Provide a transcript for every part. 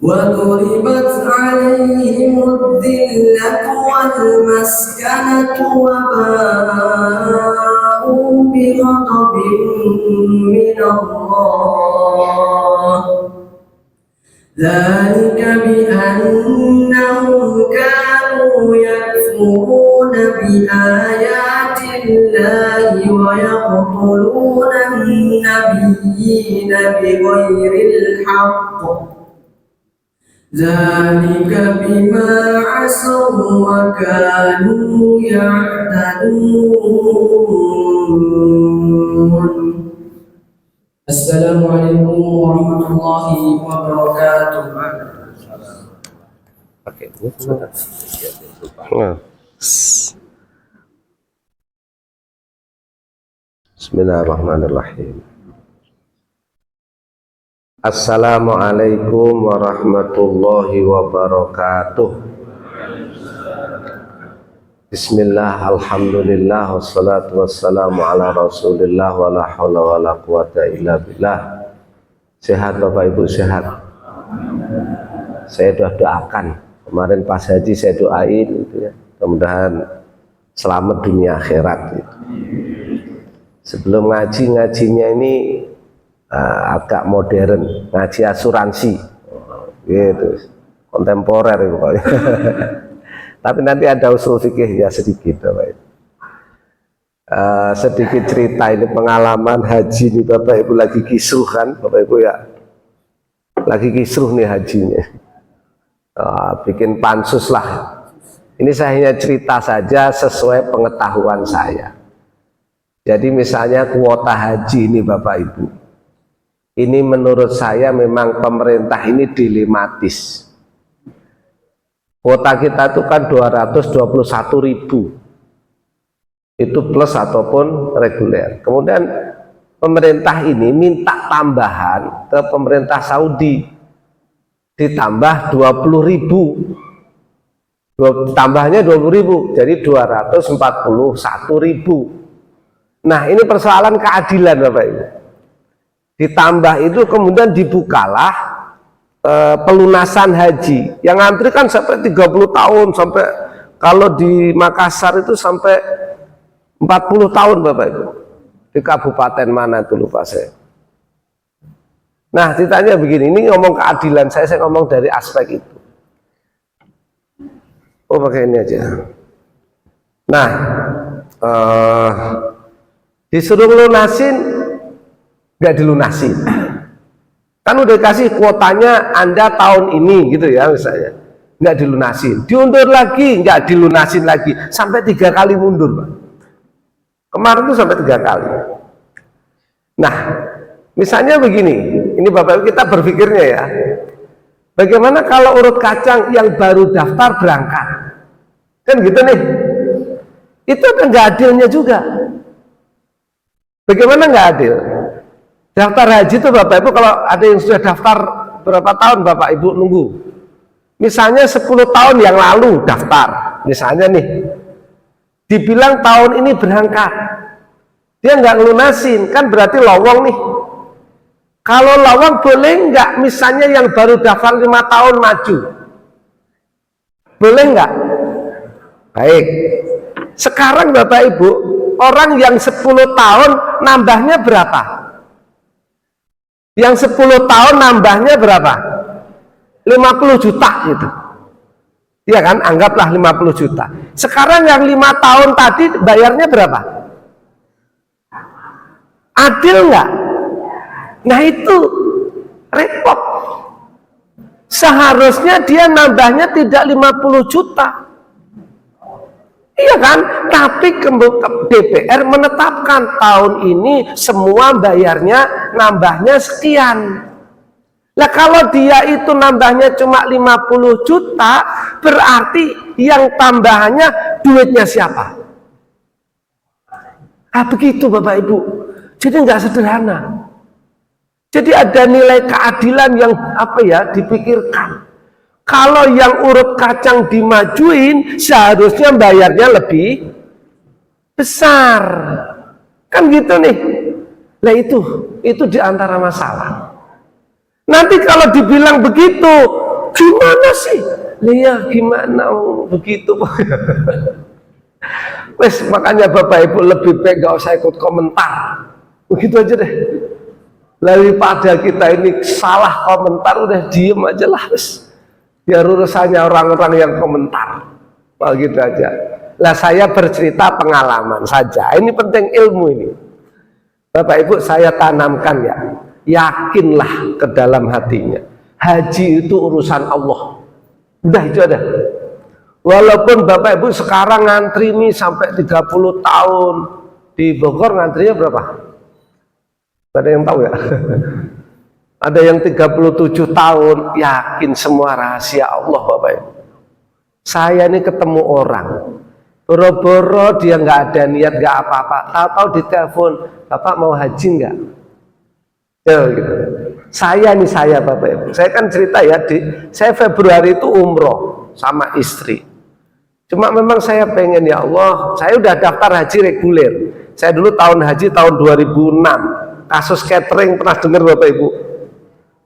وضربت عليهم الذلة والمسكنة وباءوا بغضب من الله ذلك بأنهم كانوا يكفرون بآيات الله ويقتلون النبيين بغير الحق ذلك بما عصوا وكانوا يعتدون. Assalamualaikum warahmatullahi wabarakatuh. Bismillahirrahmanirrahim. Assalamualaikum warahmatullahi wabarakatuh. Bismillah, alhamdulillah, wassalatu wassalamu ala rasulillah, wa la hawla wa la quwata illa billah. Sehat Bapak Ibu, sehat? Saya doakan, kemarin pas haji saya doain gitu ya, mudah-mudahan selamat dunia akhirat gitu. Sebelum ngajinya ini agak modern, ngaji asuransi gitu, kontemporer itu pokoknya. Tapi nanti ada usul fikih ya sedikit Bapak Ibu. Sedikit cerita ini pengalaman haji nih Bapak Ibu, lagi kisruh kan Bapak Ibu ya, lagi kisruh nih hajinya. Bikin pansus lah. Ini saya hanya cerita saja sesuai pengetahuan saya. Jadi misalnya kuota haji ini Bapak Ibu, ini menurut saya memang pemerintah ini dilematis. Kuota kita itu kan 221.000, itu plus ataupun reguler. Kemudian pemerintah ini minta tambahan ke pemerintah Saudi, ditambah 20.000, tambahnya 20.000, jadi 241.000. Nah ini persoalan keadilan Bapak Ibu. Ditambah itu kemudian dibukalah pelunasan haji, yang antri kan sampai 30 tahun, sampai kalau di Makassar itu sampai 40 tahun Bapak Ibu. Di kabupaten mana itu lupa saya. Nah ditanya begini, ini ngomong keadilan, saya ngomong dari aspek itu. Oh pakai ini aja. Nah disuruh lunasin, nggak dilunasin. Kan udah kasih kuotanya Anda tahun ini gitu ya misalnya, nggak dilunasin, diundur lagi, nggak dilunasin lagi, sampai 3 kali mundur Pak. Kemarin tuh sampai 3 kali. Nah misalnya begini, ini Bapak Ibu kita berpikirnya ya, bagaimana kalau urut kacang yang baru daftar berangkat, kan gitu nih, itu kan nggak adilnya juga. Bagaimana nggak adil? Daftar haji itu Bapak Ibu, kalau ada yang sudah daftar berapa tahun Bapak Ibu nunggu, misalnya 10 tahun yang lalu daftar, misalnya nih dibilang tahun ini berangkat, dia nggak ngelunasin, kan berarti lowong nih. Kalau lowong boleh nggak misalnya yang baru daftar 5 tahun maju, boleh nggak? Baik, sekarang Bapak Ibu, orang yang 10 tahun nambahnya berapa? Yang 10 tahun nambahnya berapa? 50 juta gitu. Iya kan? Anggaplah 50 juta. Sekarang yang 5 tahun tadi bayarnya berapa? Adil nggak? Nah itu repot. Seharusnya dia nambahnya tidak 50 juta. Iya kan? Tapi DPR menetapkan tahun ini semua bayarnya nambahnya sekian. Nah kalau dia itu nambahnya cuma 50 juta, berarti yang tambahannya duitnya siapa? Ah begitu Bapak Ibu. Jadi nggak sederhana. Jadi ada nilai keadilan yang apa ya dipikirkan. Kalau yang urut kacang dimajuin, seharusnya bayarnya lebih besar. Kan gitu nih. Nah itu diantara masalah. Nanti kalau dibilang begitu, gimana sih? Lihat gimana begitu. Wes makanya Bapak Ibu lebih baik gak usah ikut komentar. Begitu aja deh. Daripada kita ini salah komentar, udah diem aja lah. Wes. Biar urusannya orang-orang yang komentar. Gitu aja. Lah saya bercerita pengalaman saja. Ini penting ilmu ini. Bapak Ibu saya tanamkan ya. Yakinlah ke dalam hatinya. Haji itu urusan Allah. Udah itu ada. Walaupun Bapak Ibu sekarang ngantri nih sampai 30 tahun. Di Bogor ngantrinya berapa? Ada yang tahu ya? Ada yang 37 tahun. Yakin semua rahasia Allah Bapak Ibu. Saya ini ketemu orang. Boro-boro dia nggak ada niat, nggak apa-apa. Tahu-tahu ditelepon, Bapak mau haji nggak? Ya, gitu. Saya Bapak Ibu. Saya kan cerita ya, saya Februari itu umroh sama istri. Cuma memang saya pengen ya Allah, saya udah daftar haji reguler. Saya dulu tahun haji tahun 2006. Kasus catering pernah dengar Bapak Ibu?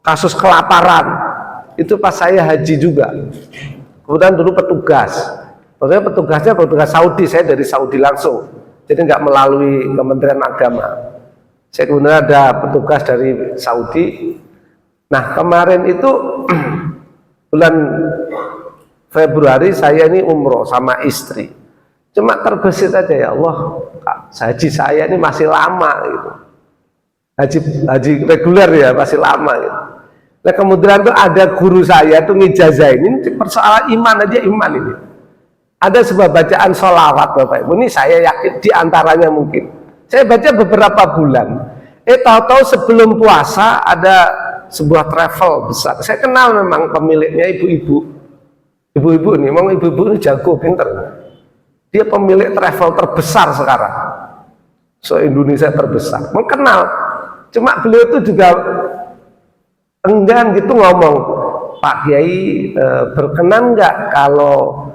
Kasus kelaparan. Itu pas saya haji juga. Kemudian dulu petugas. Maksudnya petugasnya petugas Saudi, saya dari Saudi langsung. Jadi nggak melalui Kementerian Agama. Saya kemudian ada petugas dari Saudi. Nah kemarin itu bulan Februari saya ini umroh sama istri. Cuma terbesit aja ya Allah, haji saya ini masih lama gitu. Haji reguler ya masih lama gitu. Nah kemudian tuh ada guru saya tuh ngijazahin, ini persoalan iman aja iman ini. Ada sebuah bacaan sholawat Bapak Ibu, ini saya yakin diantaranya mungkin. Saya baca beberapa bulan. Tahu-tahu sebelum puasa ada sebuah travel besar. Saya kenal memang pemiliknya ibu-ibu. Ibu-ibu nih, memang ibu-ibu ini jago, pinter. Dia pemilik travel terbesar sekarang. Se-Indonesia terbesar. Mengenal. Cuma beliau itu juga enggan gitu ngomong, Pak Kiai berkenan nggak kalau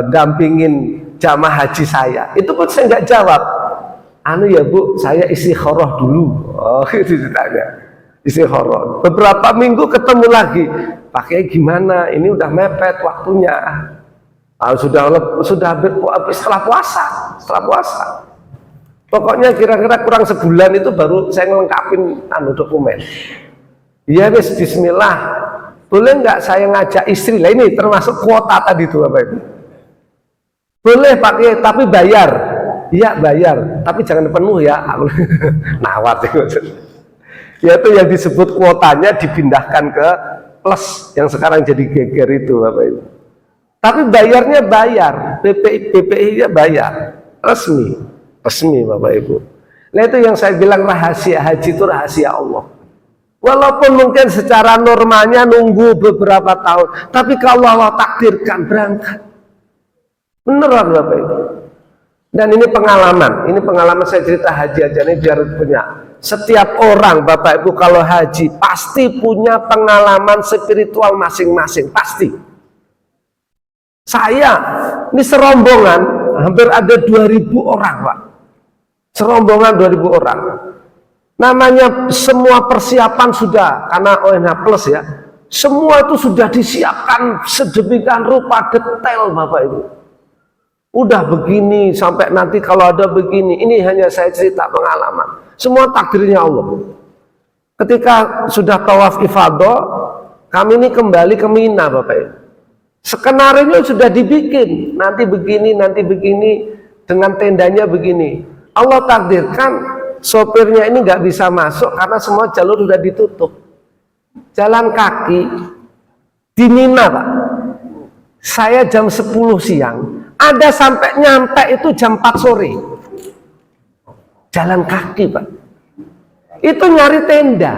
dampingin jamaah haji saya? Itu pun saya nggak jawab. Anu ya Bu, saya istikharah dulu. Oh itu ditanya. Istikharah. Beberapa minggu ketemu lagi. Pak Kiai gimana? Ini udah mepet waktunya. Sudah setelah puasa. Pokoknya kira-kira kurang sebulan itu baru saya ngelengkapin dokumen. Iya wis bismillah. Boleh nggak saya ngajak istri? Lah ini termasuk kuota tadi itu Bapak Ibu. Boleh Pak Kiai, tapi bayar. Iya bayar, tapi jangan penuh ya. Nawar yaitu yang disebut kuotanya dipindahkan ke plus yang sekarang jadi geger itu Bapak Ibu. Tapi bayarnya bayar, BPI-nya bayar, resmi Bapak Ibu. Nah itu yang saya bilang rahasia haji itu rahasia Allah. Walaupun mungkin secara normalnya nunggu beberapa tahun, tapi kalau Allah takdirkan berangkat, beneran Bapak Ibu. Dan ini pengalaman saya cerita haji aja ini biar punya. Setiap orang Bapak Ibu kalau haji pasti punya pengalaman spiritual masing-masing, pasti. Saya ini serombongan hampir ada 2.000 orang Pak. Serombongan 2.000 orang. Namanya semua persiapan sudah, karena ONH Plus ya, semua itu sudah disiapkan sedemikian rupa detail Bapak Ibu. Udah begini sampai nanti kalau ada begini, ini hanya saya cerita pengalaman. Semua takdirnya Allah. Ketika sudah tawaf ifadah, kami ini kembali ke Mina Bapak Ibu. Skenario sudah dibikin, nanti begini, dengan tendanya begini. Allah takdirkan sopirnya ini nggak bisa masuk karena semua jalur sudah ditutup. Jalan kaki di Mina Pak. Saya jam 10 siang, ada sampai nyampe itu jam 4 sore. Jalan kaki Pak. Itu nyari tenda.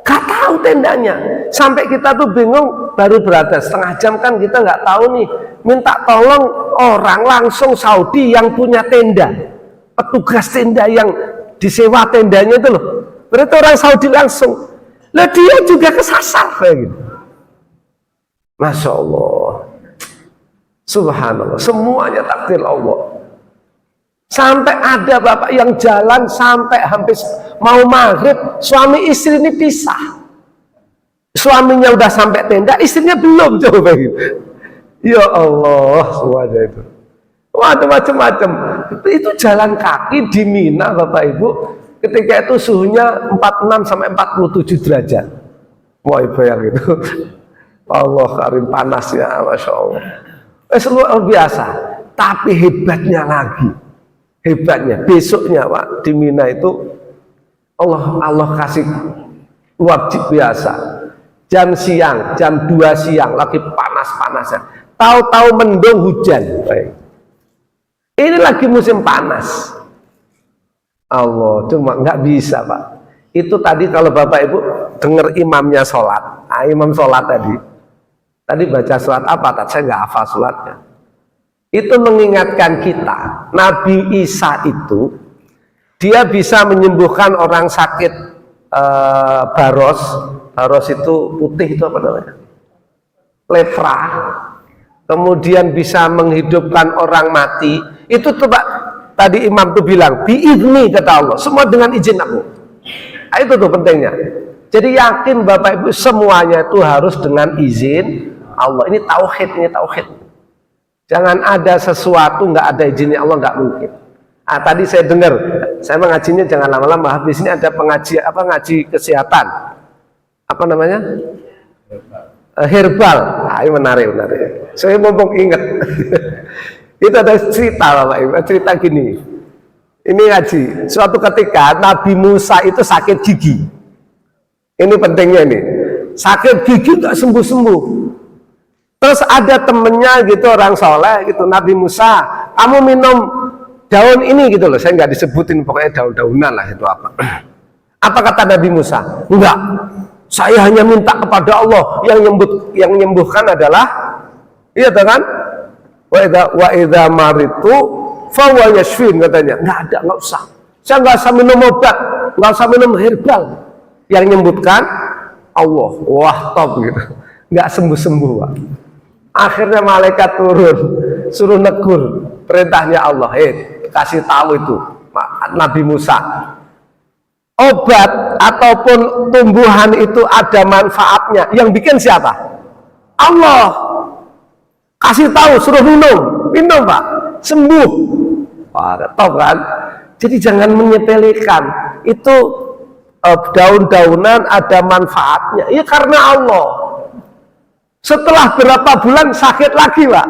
Gak tahu tendanya. Sampai kita tuh bingung, baru berada setengah jam kan kita nggak tahu nih. Minta tolong orang langsung Saudi yang punya tenda. Petugas tenda yang disewa tendanya itu loh. Berarti orang Saudi langsung. Lah dia juga kesasar kayak gitu. Masya Allah. Subhanallah. Semuanya takdir Allah. Sampai ada bapak yang jalan sampai hampir mau maghrib, suami istri ini pisah. suaminya udah sampai tenda, istrinya belum, coba gitu. Ya Allah, semuanya itu. Waduh, macam-macam. Itu jalan kaki di Mina, Bapak Ibu. Ketika itu suhunya 46 sampai 47 derajat. Wah, bayang itu. Allah karim, panasnya, Masya Allah. Luar biasa. Tapi hebatnya lagi. Hebatnya, besoknya Pak, di Mina itu Allah kasih wajib biasa. Jam siang, jam 2 siang, lagi panas-panasnya. Tahu-tahu mendung hujan. Baik. Ini lagi musim panas. Allah, cuma nggak bisa Pak. Itu tadi kalau Bapak Ibu dengar imamnya sholat, imam sholat tadi baca sholat apa? Saya nggak hafal sholatnya. Itu mengingatkan kita, Nabi Isa itu dia bisa menyembuhkan orang sakit baros. Baros itu putih, itu apa namanya? Lepra. Kemudian bisa menghidupkan orang mati. Itu tuh Pak, tadi imam tuh bilang biizni, kata Allah, semua dengan izin aku. Nah, itu tuh pentingnya. Jadi yakin Bapak Ibu, semuanya itu harus dengan izin Allah. Ini tauhid, ini tauhid. Jangan ada sesuatu nggak ada izinnya Allah, nggak mungkin. Tadi saya dengar, saya mengajinya jangan lama-lama. Habis ini ada pengaji ngaji kesehatan, apa namanya? Herbal. Ini menarik. Saya mumpung ingat. Itu ada cerita Bapak Ibu, cerita gini. Ini ngaji, suatu ketika Nabi Musa itu sakit gigi. Ini pentingnya ini. Sakit gigi nggak sembuh-sembuh. Terus ada temennya gitu, orang soleh gitu, Nabi Musa, kamu minum daun ini gitu loh. Saya nggak disebutin, pokoknya daun-daunan lah itu apa. Apa kata Nabi Musa? Enggak. Saya hanya minta kepada Allah, yang menyembuhkan adalah, iya kan? Wa idza maritu fa huwa yashfin, katanya. Enggak usah. Saya enggak usah minum obat, enggak usah minum herbal. Yang menyembuhkan Allah. Wah, top gitu. Enggak sembuh-sembuh, Pak. Akhirnya malaikat turun, suruh negur perintahnya Allah. Kasih tahu itu Nabi Musa. Obat ataupun tumbuhan itu ada manfaatnya. Yang bikin siapa? Allah. Kasih tahu, suruh minum Pak, sembuh. Wah, top kan? Jadi jangan menyepelekan. Itu daun-daunan ada manfaatnya. Ya karena Allah. Setelah berapa bulan sakit lagi Pak,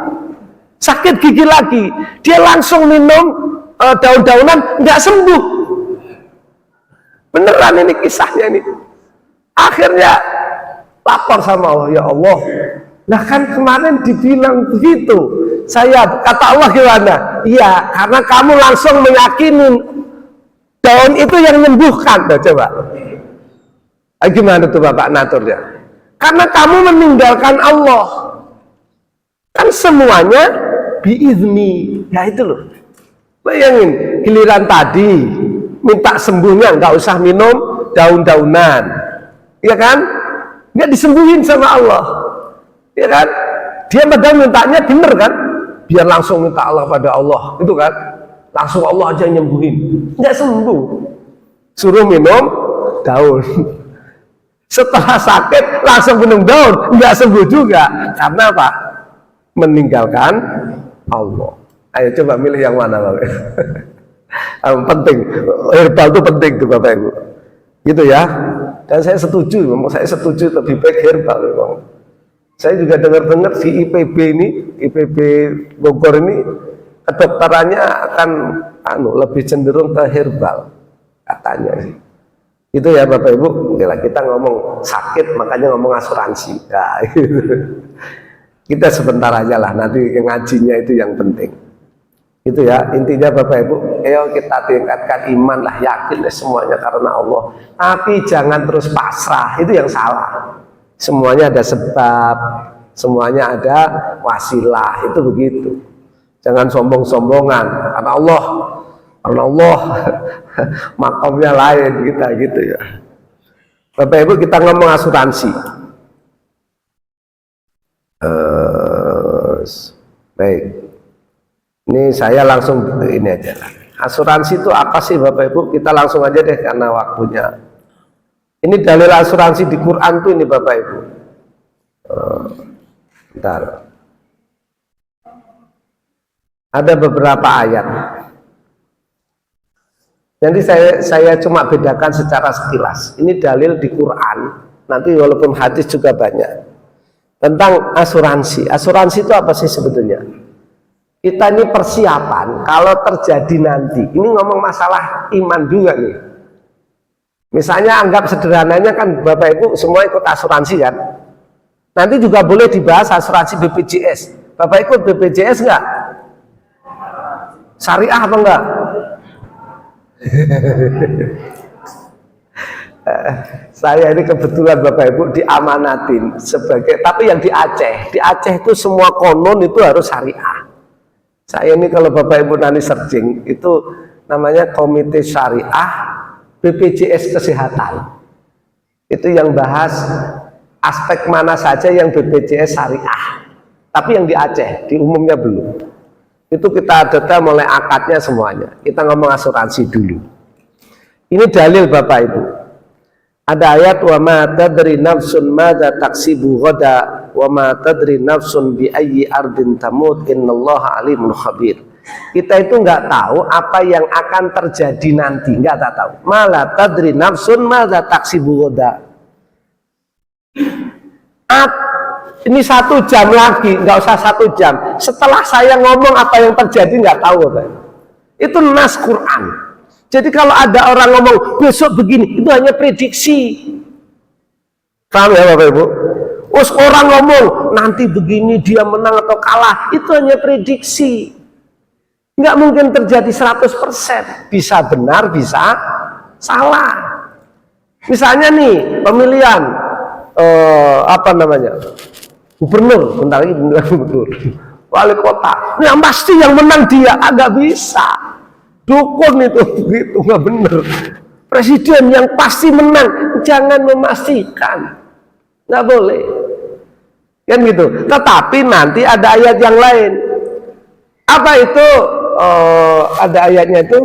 sakit gigi lagi, dia langsung minum daun-daunan, nggak sembuh. Beneran ini kisahnya ini. Akhirnya lapor sama Allah, ya Allah, nah kan kemarin dibilang begitu. Kata Allah gimana? Iya, karena kamu langsung meyakini daun itu yang menyembuhkan. Nah, coba. Gimana tuh Bapak naturnya? Karena kamu meninggalkan Allah. Kan semuanya biizni. Ya itu loh. Bayangin, giliran tadi minta sembuhnya, nggak usah minum daun-daunan. Ya kan? Nggak disembuhin sama Allah. Ya kan? Dia padahal mintanya bener kan? Biar langsung minta Allah pada Allah, itu kan? Langsung Allah aja nyembuhin. Nggak sembuh. Suruh minum daun. Setelah sakit langsung minum daun, nggak sembuh juga. Karena apa? Meninggalkan Allah. Ayo coba milih yang mana Bapak? Penting. Herbal itu penting tuh Bapak Ibu. Gitu ya. Dan saya setuju, lebih baik herbal memang. Saya juga dengar-dengar si IPB Bogor ini, kedokterannya akan lebih cenderung ke herbal katanya sih. Itu ya Bapak Ibu. Yalah, kita ngomong sakit makanya ngomong asuransi. Nah, gitu. Kita sebentar aja lah, nanti ngajinya itu yang penting. Itu ya intinya Bapak Ibu. Ayo kita tingkatkan iman lah, yakin deh semuanya karena Allah. Tapi jangan terus pasrah, itu yang salah. Semuanya ada sebab, semuanya ada wasilah, itu begitu. Jangan sombong-sombongan karena Allah makamnya lain kita gitu ya. Bapak Ibu, kita ngomong asuransi. Baik. Ini saya langsung ini aja lah. Asuransi itu apa sih Bapak Ibu? Kita langsung aja deh karena waktunya. Ini dalil asuransi di Quran tuh ini Bapak Ibu. Bentar. Ada beberapa ayat. Nanti saya cuma bedakan secara sekilas. Ini dalil di Quran. Nanti walaupun hadis juga banyak. Tentang asuransi. Asuransi itu apa sih sebetulnya? Kita ini persiapan kalau terjadi nanti. Ini ngomong masalah iman juga nih. Misalnya anggap sederhananya kan Bapak Ibu semua ikut asuransi kan. Nanti juga boleh dibahas asuransi BPJS. Bapak ikut BPJS enggak? Syariah apa enggak? Saya ini kebetulan Bapak Ibu diamanatin sebagai, tapi yang di Aceh itu semua konon itu harus syariah. Saya ini kalau Bapak Ibu nanti searching itu namanya Komite Syariah BPJS Kesehatan. Itu yang bahas aspek mana saja yang BPJS syariah. Tapi yang di Aceh, di umumnya belum. Itu kita data mulai akadnya semuanya. Kita ngomong asuransi dulu. Ini dalil Bapak Ibu. Ada ayat wa ma tadri nafsun madza taksibu ghada wa ma tadri nafsun bi ayyi ardin tamut innallaha alimun khabir. Kita itu nggak tahu apa yang akan terjadi nanti, nggak tahu. Mala tadri nafsun madza taksibu ghada. Ini 1 jam lagi, nggak usah 1 jam. Setelah saya ngomong apa yang terjadi nggak tahu Bapak. Itu nas Quran. Jadi kalau ada orang ngomong besok begini, itu hanya prediksi. Paham ya Bapak Ibu? Terus orang ngomong nanti begini dia menang atau kalah, itu hanya prediksi. Nggak mungkin terjadi 100%. Bisa benar, bisa salah. Misalnya nih pemilihan apa namanya? Gubernur, bentar lagi pemilihan gubernur. Wali kota. Yang pasti yang menang dia, agak bisa. Dukun itu begitu nggak bener. Presiden yang pasti menang, jangan memastikan, nggak boleh kan gitu. Tetapi nanti ada ayat yang lain. Apa itu? Ada ayatnya itu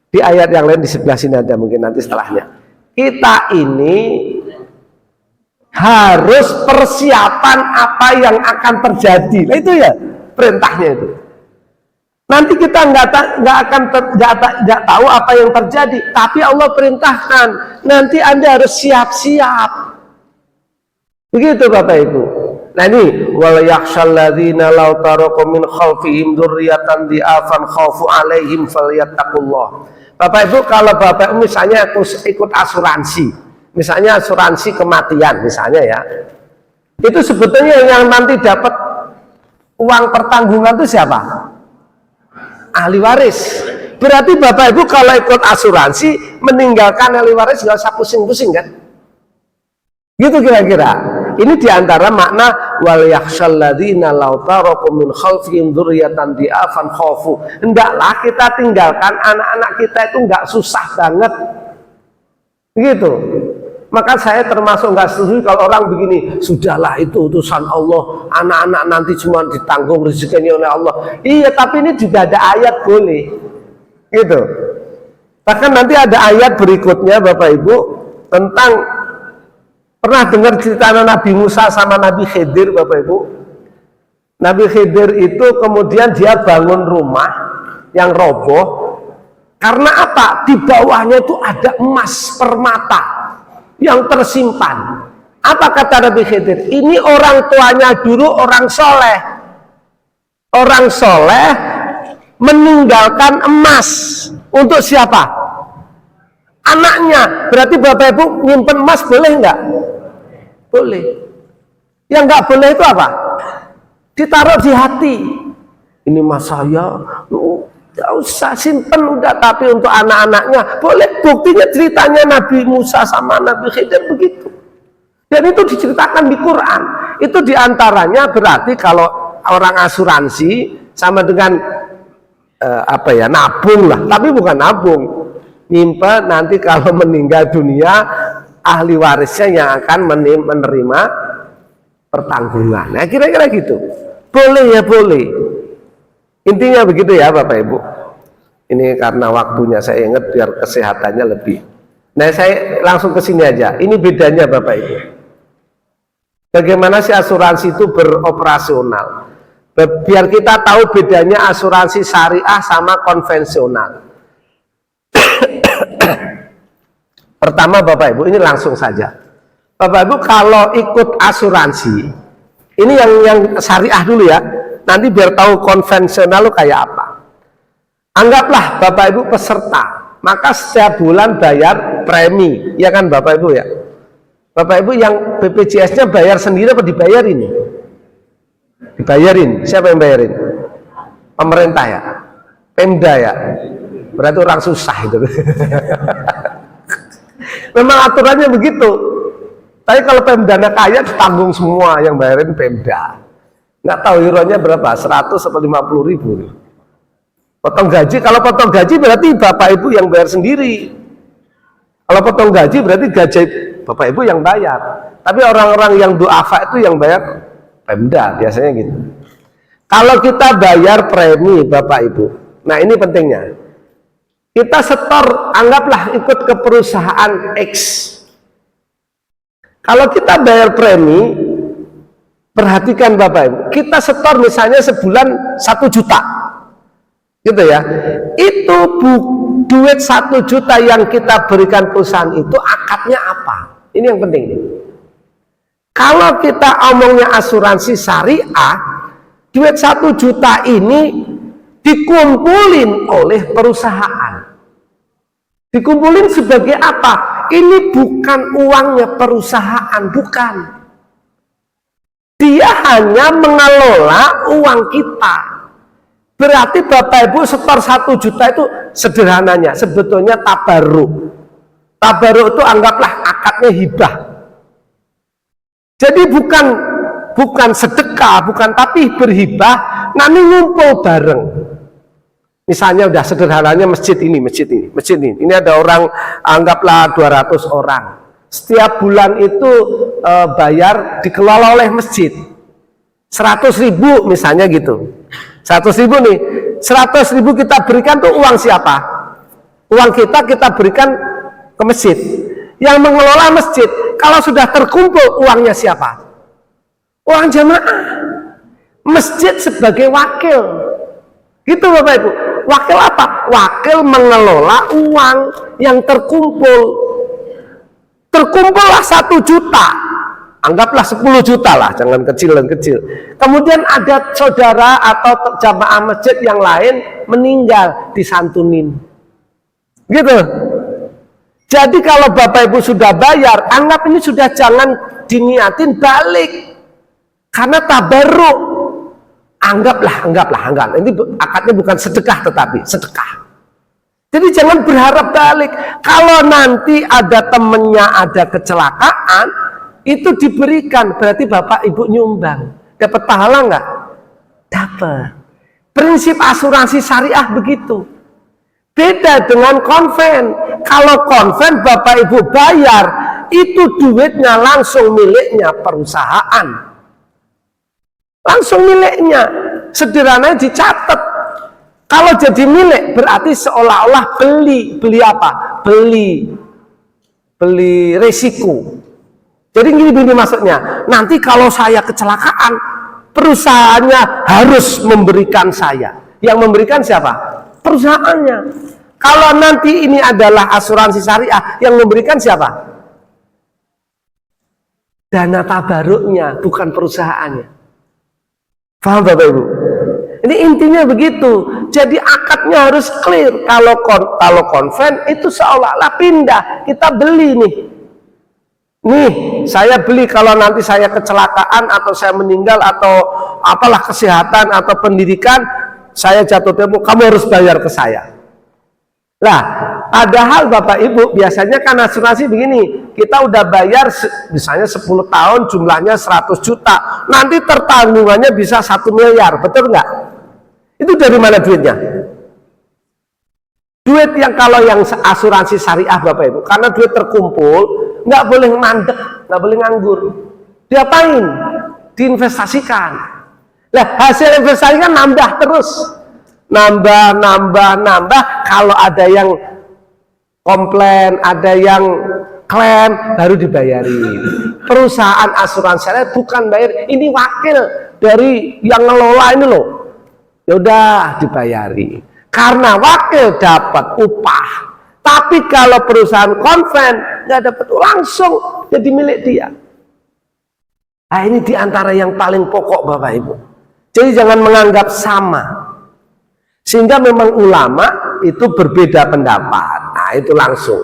di ayat yang lain di sebelah sini ada, mungkin nanti setelahnya. Kita ini harus persiapan apa yang akan terjadi. Nah, itu ya perintahnya itu. Nanti kita nggak tahu apa yang terjadi, tapi Allah perintahkan nanti Anda harus siap-siap. Begitu Bapak Ibu. Nah ini wal yakhshal ladzina law taraku min khalfihim dzurriyyatan di'afan khaufu 'alaihim falyattaqullah. Bapak Ibu, kalau Bapak Ibu misalnya ikut asuransi, misalnya asuransi kematian misalnya ya, itu sebetulnya yang nanti dapat uang pertanggungan itu siapa? Ahli waris. Berarti Bapak Ibu kalau ikut asuransi meninggalkan ahli waris nggak usah pusing-pusing kan? Gitu kira-kira. Ini diantara makna wal yakhshal ladzina law taraku min khalfihim dzurriyyatan di'afan khaufu. Hendaklah kita tinggalkan anak-anak kita itu nggak susah banget. Begitu. Maka saya termasuk nggak setuju kalau orang begini, sudahlah itu utusan Allah, anak-anak nanti cuma ditanggung rezekinya oleh Allah. Iya, tapi ini juga ada ayat boleh, gitu. Bahkan nanti ada ayat berikutnya Bapak Ibu tentang, pernah dengar cerita Nabi Musa sama Nabi Khidir Bapak Ibu? Nabi Khidir itu kemudian dia bangun rumah yang roboh, karena apa? Di bawahnya itu ada emas permata yang tersimpan. Apa kata Nabi Khidir? Ini orang tuanya dulu orang soleh. Orang soleh meninggalkan emas untuk siapa? Anaknya. Berarti Bapak Ibu nyimpen emas boleh nggak? Boleh. Yang nggak boleh itu apa? Ditaruh di hati. Ini emas saya, gak usah simpen udah, tapi untuk anak-anaknya boleh. Buktinya ceritanya Nabi Musa sama Nabi Khidir begitu, dan itu diceritakan di Quran. Itu diantaranya berarti kalau orang asuransi sama dengan apa ya, nabung lah, tapi bukan nabung, nyimpen nanti kalau meninggal dunia ahli warisnya yang akan menerima pertanggungan. Nah kira-kira gitu. Boleh ya boleh. Intinya begitu ya Bapak Ibu. Ini karena waktunya saya ingat biar kesehatannya lebih. Nah, saya langsung ke sini aja. Ini bedanya Bapak Ibu. Bagaimana sih asuransi itu beroperasional? Biar kita tahu bedanya asuransi syariah sama konvensional. Pertama Bapak Ibu, ini langsung saja. Bapak Ibu kalau ikut asuransi, ini yang syariah dulu ya. Nanti biar tahu konvensional lu kayak apa. Anggaplah Bapak Ibu peserta, maka setiap bulan bayar premi, ya kan Bapak Ibu ya. Bapak Ibu yang BPJS-nya bayar sendiri apa dibayarin? Dibayarin. Siapa yang bayarin? Pemerintah ya, Pemda ya. Berarti orang susah itu. Memang aturannya begitu. Tapi kalau Pemdanya kaya ditanggung semua, yang bayarin Pemda. Nggak tahu euronya berapa, 100 atau 50 ribu. Potong gaji, kalau potong gaji berarti Bapak Ibu yang bayar sendiri. Kalau potong gaji berarti gaji Bapak Ibu yang bayar. Tapi orang-orang yang duafa itu yang bayar Pemda, biasanya gitu. Kalau kita bayar premi Bapak Ibu, nah ini pentingnya. Kita setor, anggaplah ikut ke perusahaan X. Kalau kita bayar premi, perhatikan Bapak Ibu, kita setor misalnya sebulan 1 juta. Gitu ya. Itu duit 1 juta yang kita berikan perusahaan itu akadnya apa? Ini yang penting. Kalau kita omongnya asuransi syariah, duit 1 juta ini dikumpulin oleh perusahaan. Dikumpulin sebagai apa? Ini bukan uangnya perusahaan, bukan. Dia hanya mengelola uang kita. Berarti Bapak Ibu setor 1 juta itu sederhananya sebetulnya tabarruk. Tabarruk itu anggaplah akadnya hibah. Jadi bukan sedekah, bukan, tapi berhibah, nanti ngumpul bareng. Misalnya udah sederhananya masjid ini. Ini ada orang anggaplah 200 orang. Setiap bulan itu bayar dikelola oleh masjid. 100.000 misalnya gitu. 100.000 nih, 100.000 kita berikan tuh uang siapa? Uang kita berikan ke masjid. Yang mengelola masjid, kalau sudah terkumpul uangnya siapa? Uang jamaah. Masjid sebagai wakil. Gitu Bapak Ibu. Wakil apa? Wakil mengelola uang yang terkumpul. Terkumpullah 1 juta. Anggaplah 10 juta lah, jangan kecil dan kecil. Kemudian ada saudara atau jamaah masjid yang lain meninggal, disantunin. Gitu. Jadi kalau Bapak Ibu sudah bayar, anggap ini sudah jangan diniatin balik. Karena tabarruk. Anggaplah. Ini akadnya bukan sedekah tetapi sedekah. Jadi jangan berharap balik. Kalau nanti ada temennya ada kecelakaan, itu diberikan, berarti Bapak Ibu nyumbang. Dapat pahala nggak? Dapat. Prinsip asuransi syariah begitu. Beda dengan konven. Kalau konven Bapak Ibu bayar, itu duitnya langsung miliknya perusahaan. Langsung miliknya. Sederhananya dicatat. Kalau jadi milik berarti seolah-olah beli apa? Beli resiko. Jadi gini maksudnya, nanti kalau saya kecelakaan, perusahaannya harus memberikan saya. Yang memberikan siapa? Perusahaannya. Kalau nanti ini adalah asuransi syariah, yang memberikan siapa? Dana tabarruknya, bukan perusahaannya. Paham Bapak Ibu? Ini intinya begitu. Jadi akadnya harus clear. Kalau konven itu seolah-olah pindah. Kita beli nih. Nih, saya beli kalau nanti saya kecelakaan atau saya meninggal atau apalah kesehatan atau pendidikan, saya jatuh tempo, kamu harus bayar ke saya. Lah, padahal Bapak Ibu biasanya kan asuransi begini, kita udah bayar misalnya 10 tahun jumlahnya 100 juta, nanti tertanggungannya bisa 1 miliar, betul nggak? Itu dari mana duitnya? Duit yang kalau yang asuransi syariah Bapak Ibu, karena duit terkumpul, nggak boleh mandek, nggak boleh nganggur. Diapain? Diinvestasikan. Nah, hasil investasi kan nambah terus. Nambah. Kalau ada yang komplain, ada yang klaim, baru dibayarin. Perusahaan asuransi bukan bayar, ini wakil dari yang ngelola ini loh. Ya udah dibayari. Karena wakil dapat upah. Tapi kalau perusahaan konven nggak dapat langsung jadi milik dia. Nah, ini diantara yang paling pokok Bapak Ibu. Jadi jangan menganggap sama. Sehingga memang ulama itu berbeda pendapat. Nah, itu langsung.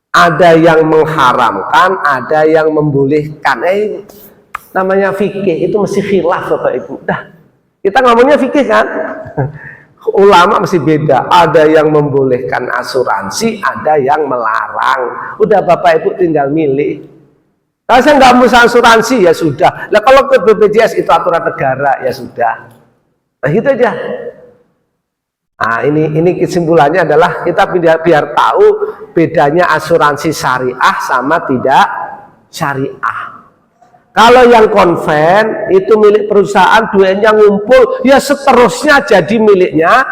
Ada yang mengharamkan, ada yang membolehkan. Namanya fikih itu mesti khilaf Bapak Ibu. Dah, kita ngomongnya fikih kan? Ulama mesti beda. Ada yang membolehkan asuransi, ada yang melarang. Udah Bapak Ibu tinggal milih. Kalau saya nggak mau asuransi ya sudah. Nah kalau ke BPJS itu aturan negara ya sudah. Nah gitu aja. Nah ini kesimpulannya adalah kita biar tahu bedanya asuransi syariah sama tidak syariah. Kalau yang konven itu milik perusahaan, duitnya ngumpul, ya seterusnya jadi miliknya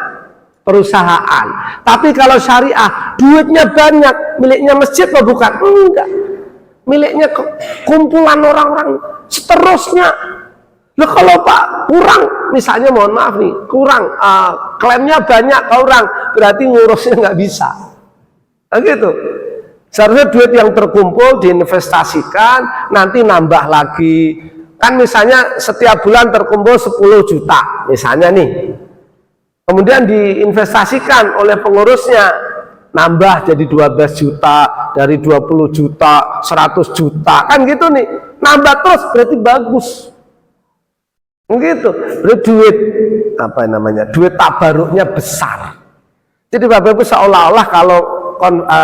perusahaan. Tapi kalau syariah, duitnya banyak, miliknya masjid apa bukan? Enggak. Miliknya kumpulan orang-orang seterusnya. Loh kalau Pak kurang, misalnya mohon maaf nih, kurang, klaimnya banyak ke orang, berarti ngurusnya nggak bisa. Nah, gitu. Seharusnya duit yang terkumpul diinvestasikan, nanti nambah lagi. Kan misalnya setiap bulan terkumpul 10 juta, misalnya nih. Kemudian diinvestasikan oleh pengurusnya, nambah jadi 12 juta, dari 20 juta, 100 juta, kan gitu nih. Nambah terus, berarti bagus. Gitu, berarti duit, apa namanya, duit tabaruknya besar. Jadi Bapak Ibu seolah-olah kalau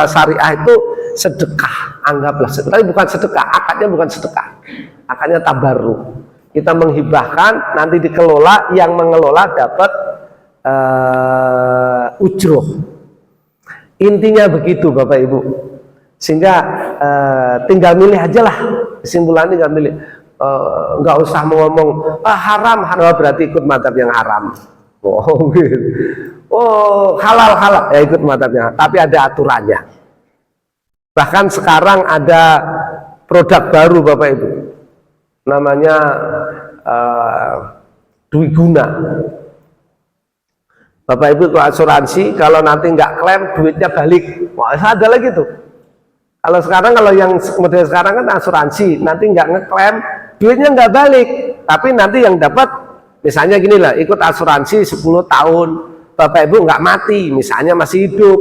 syariah itu sedekah, anggaplah sedekah, tapi bukan sedekah, akadnya bukan sedekah, akadnya tabarruk. Kita menghibahkan, nanti dikelola, yang mengelola dapat ujroh. Intinya begitu Bapak Ibu. Sehingga tinggal milih aja lah, kesimpulannya tinggal milih. Nggak usah ngomong haram, haram berarti ikut mazhab yang haram. Oh, gitu. Oh halal ya ikut mazhabnya, tapi ada aturannya. Bahkan sekarang ada produk baru Bapak Ibu, namanya dwiguna. Bapak Ibu kalau asuransi, kalau nanti nggak klaim duitnya balik. Wah ada lagi tuh. Kalau sekarang, kalau yang model sekarang kan asuransi, nanti nggak ngeklaim duitnya nggak balik, tapi nanti yang dapat misalnya gini lah, ikut asuransi 10 tahun, Bapak Ibu nggak mati, misalnya masih hidup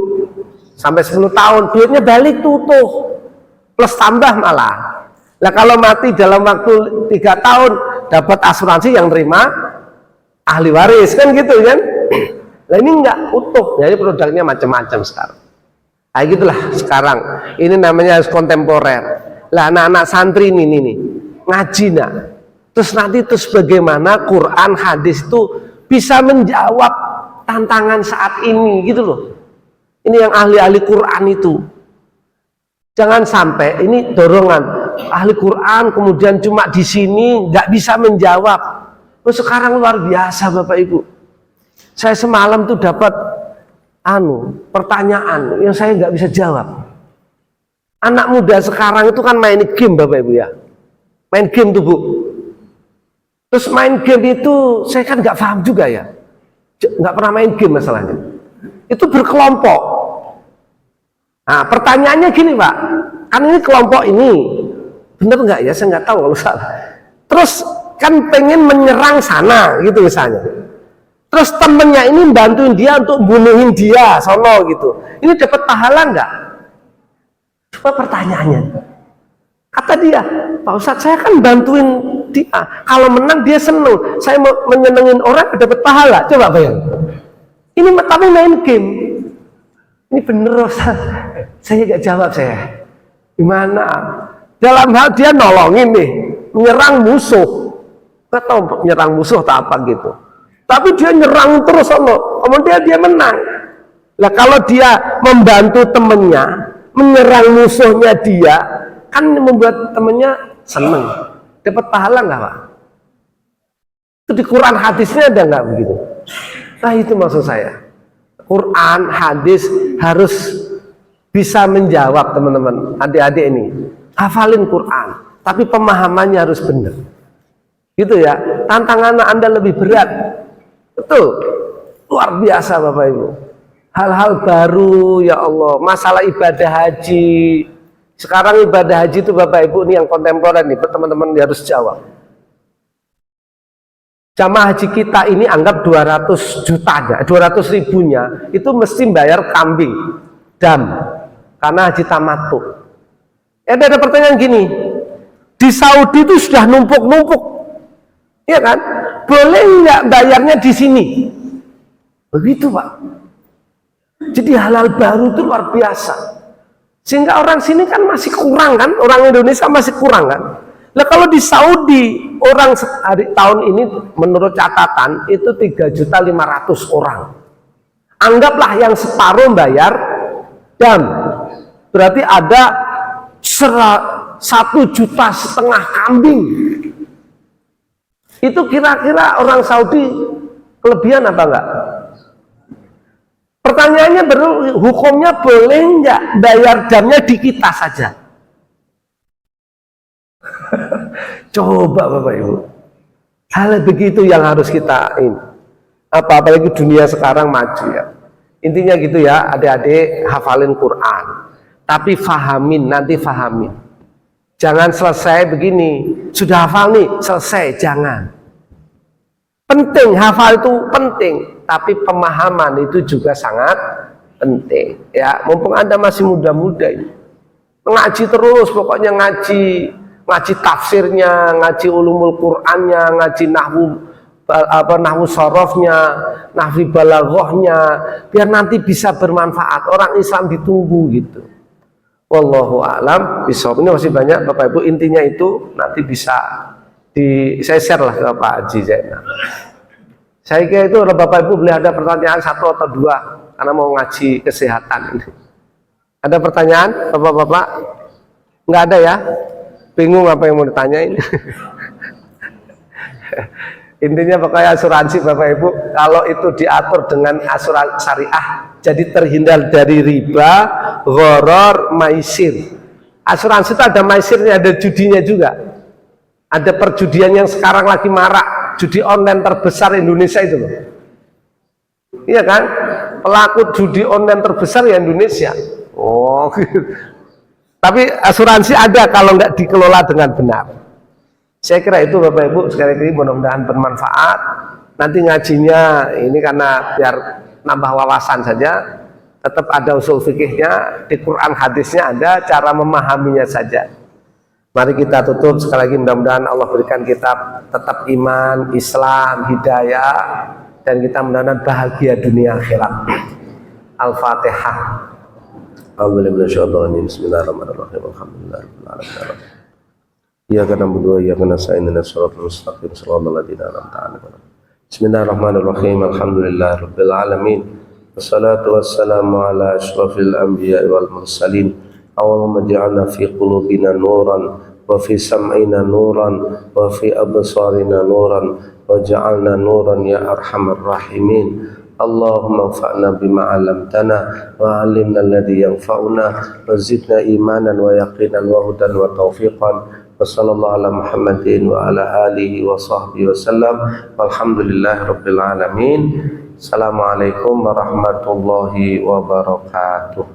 sampai 10 tahun, duitnya balik utuh, plus tambah malah. Nah kalau mati dalam waktu 3 tahun, dapat asuransi yang terima ahli waris, kan gitu kan. Nah ini nggak utuh, jadi produknya macam-macam sekarang. Nah gitulah sekarang, ini namanya kontemporer. Lah anak-anak santri ini nih, ngaji nak. Terus bagaimana Quran, hadis itu bisa menjawab tantangan saat ini gitu loh. Ini yang ahli-ahli Quran itu. Jangan sampai ini dorongan ahli Quran kemudian cuma di sini nggak bisa menjawab. Oh sekarang luar biasa Bapak Ibu. Saya semalam tuh dapat pertanyaan yang saya nggak bisa jawab. Anak muda sekarang itu kan main game Bapak Ibu ya. Main game tuh Bu. Terus main game itu saya kan nggak paham juga ya. Nggak pernah main game masalahnya. Itu berkelompok. Nah pertanyaannya gini Pak, kan ini kelompok ini bener nggak ya, saya nggak tahu kalau salah. Terus kan pengen menyerang sana gitu misalnya, terus temennya ini bantuin dia untuk bunuhin dia sono gitu, ini dapat pahala nggak? Coba pertanyaannya. Kata dia, Pak Ustadz saya kan bantuin dia, kalau menang dia seneng, saya mau menyenengin orang dapat pahala. Coba bayang, ini tapi main game. Ini bener Ustadz, saya gak jawab saya. Gimana? Dalam hal dia nolongin nih, menyerang musuh. Gak tahu menyerang musuh atau apa gitu. Tapi dia nyerang terus kemudian dia menang. Lah kalau dia membantu temennya, menyerang musuhnya dia, kan membuat temennya seneng. Dapat pahala nggak Pak? Itu di Quran hadisnya ada nggak begitu? Nah itu maksud saya. Quran, hadis harus bisa menjawab teman-teman, adik-adik ini. Hafalin Quran, tapi pemahamannya harus benar. Gitu ya, tantangan Anda lebih berat. Betul, luar biasa Bapak Ibu. Hal-hal baru ya Allah, masalah ibadah haji. Sekarang ibadah haji itu Bapak Ibu ini yang kontemporer nih, teman-teman harus jawab. Jamaah haji kita ini anggap 200 jutanya, 200 ribunya itu mesti bayar kambing, dam, karena haji tamattu. Ada pertanyaan gini, di Saudi itu sudah numpuk-numpuk, ya kan? Boleh nggak bayarnya di sini? Begitu Pak. Jadi halal baru itu luar biasa. Sehingga orang sini kan masih kurang kan, orang Indonesia masih kurang kan. Nah kalau di Saudi orang tahun ini menurut catatan itu 3.500.000 orang. Anggaplah yang separuh bayar dam, berarti ada 1,5 juta kambing. Itu kira-kira orang Saudi kelebihan apa enggak? Pertanyaannya hukumnya boleh enggak bayar damnya di kita saja? Coba Bapak Ibu, hal begitu yang harus kita ini. Apalagi dunia sekarang maju ya. Intinya gitu ya, adik-adik hafalin Quran, tapi fahamin, nanti fahamin. Jangan selesai begini, sudah hafal nih, selesai, jangan. Penting, hafal itu penting, tapi pemahaman itu juga sangat penting. Ya, mumpung Anda masih muda-muda ini, ngaji terus, pokoknya ngaji tafsirnya, ngaji ulumul Qur'annya, ngaji nahwu sorofnya, nahwi balaghahnya, biar nanti bisa bermanfaat. Orang Islam ditunggu gitu. Wallahu a'lam bishawab. Ini masih banyak Bapak Ibu, intinya itu nanti bisa saya share lah ke Pak Haji Zainal. Saya kira itu Bapak Ibu boleh ada pertanyaan 1 atau 2 karena mau ngaji kesehatan ini. Ada pertanyaan Bapak-bapak? Nggak ada ya? Bingung apa yang mau ditanyain. Intinya pokoknya asuransi Bapak Ibu, kalau itu diatur dengan asuransi syariah, jadi terhindar dari riba, gharar, maisir. Asuransi itu ada maisirnya, ada judinya juga. Ada perjudian yang sekarang lagi marak, judi online terbesar Indonesia itu loh. Iya kan? Pelaku judi online terbesar ya Indonesia. Oh, tapi asuransi ada kalau nggak dikelola dengan benar. Saya kira itu Bapak Ibu, sekali lagi mudah-mudahan bermanfaat. Nanti ngajinya ini karena biar nambah wawasan saja, tetap ada usul fikihnya, di Quran hadisnya ada, cara memahaminya saja. Mari kita tutup sekali lagi, mudah-mudahan Allah berikan kita tetap iman, Islam, hidayah, dan kita mudah-mudahan bahagia dunia akhirat. Al-Fatihah. Bismillahirrahmanirrahim. Alhamdulillahirabbil alamin. Iyyaka na'budu wa iyyaka nasta'in ihdinas siratal mustaqim siratal ladzina an'amta 'alaihim. Bismillahirrahmanirrahim. Alhamdulillahirabbil alamin. Wassalatu wassalamu ala asyrafil anbiya'i wal mursalin. Allahumma ij'alna fi qulubina nuran wa fi sam'ina nuran wa fi absarina nuran waj'alna nuran ya arhamar rahimin. Allahumma anfa'na bima 'allamtana wa 'allimna alladhi yanfa'una wa zidna imanan wa yaqinan wa hudan wa taufiqan. Wa sallallahu ala Muhammadin wa ala alihi wa sahbihi wa sallam. Walhamdulillahi rabbil alamin. Assalamualaikum warahmatullahi wabarakatuh.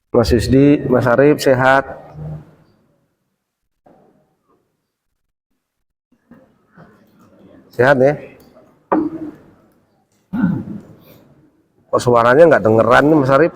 Mas Yusdi, Mas Arif sehat? Sehat ya? Kok suaranya nggak dengeran nih Mas Arif?